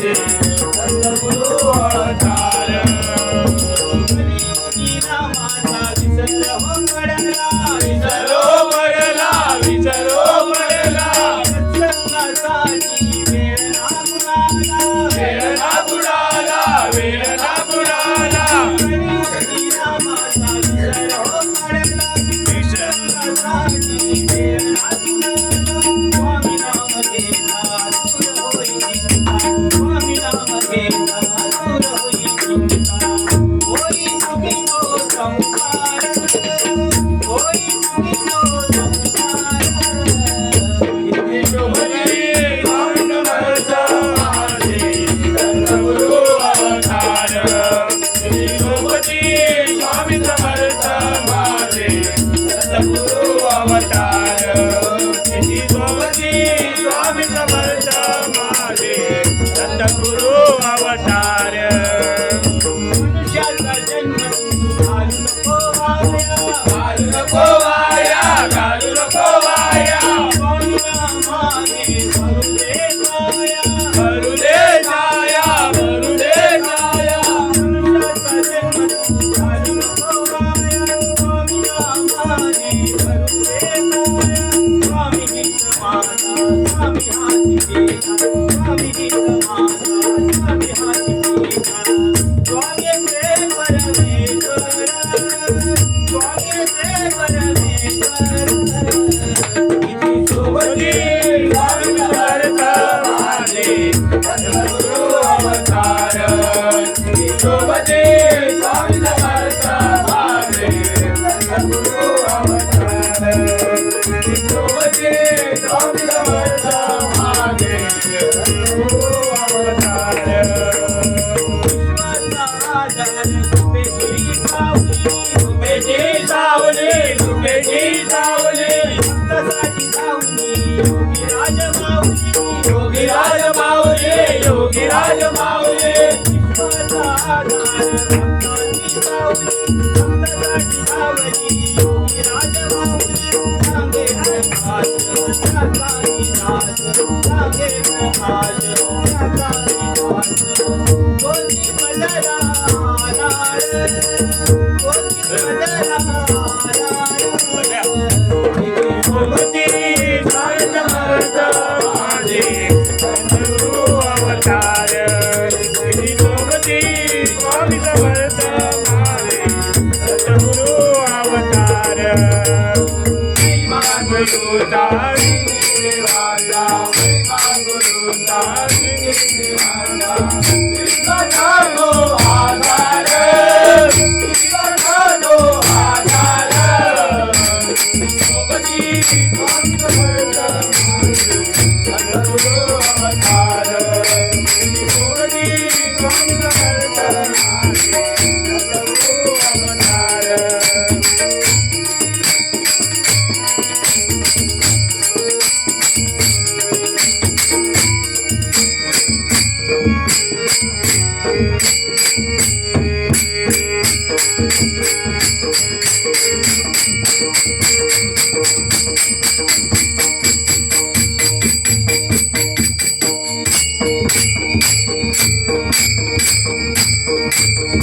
माझे सद्गुरु अवतार कलियुगी नामाचा विसरो पडला सत्संगासाठी वेळ ना बुडाला कलियुगी नामाचा विसरो पडला सत्संगासाठी वेळ ना बुडाला स्वामी नाम घेता दूर होई चिंता स्वामी नाम घेता दूर होई चिंता होई सुखी तो संसार होई सुखी तो संसार इथे शोभली स्वामी समर्थ माझे सद्गुरु अवतार इथे शोभली स्वामी समर्थ माझे सद्गुरु अवतार इथे शोभली स्वामी समर्थ माझे सद्गुरु अवतार मनुष्याचा जन्म घालू नको वाया घालू नको वाया स्वामी नामाने भरू दे छाया मनुष्याचा जन्म घालू नको वाया स्वामी नामाने भरू दे छाया स्वामी हित माझा स्वामी हाती घेता स्वामी हित माझा स्वामी हाती घेता स्वामी ते परमेश्वर स्वामी ते परमेश्वर इथे शोभली स्वामी समर्थ माझे सद्गुरु अवतार इथे शोभली स्वामी समर्थ माझे सद्गुरु अवतार इथे शोभली स्वामी समर्थ माझे सद्गुरु अवतार विश्वाचा आधार रुपेची सावली भक्तासाठी सावली योगी राज माऊली विश्वाचा आधार भक्ताची सावली भक्तासाठी सावली योगी राज माऊली सांगे प्रकाश त्याचाही दास सांगे प्रकाश त्याचाही दास कोणी मजला आधार कोणी मजला आधार इथे शोभती स्वामी समर्थ माझे सद्गुरु अवतार इथे शोभती स्वामी समर्थ माझे सद्गुरु अवतार महिमा गुरुचा देवाचा महिमा गुरुचा देवाचा विश्वाचा आधार विश्वाचा आधार शोभती स्वामी समर्थ माझे सद्गुरु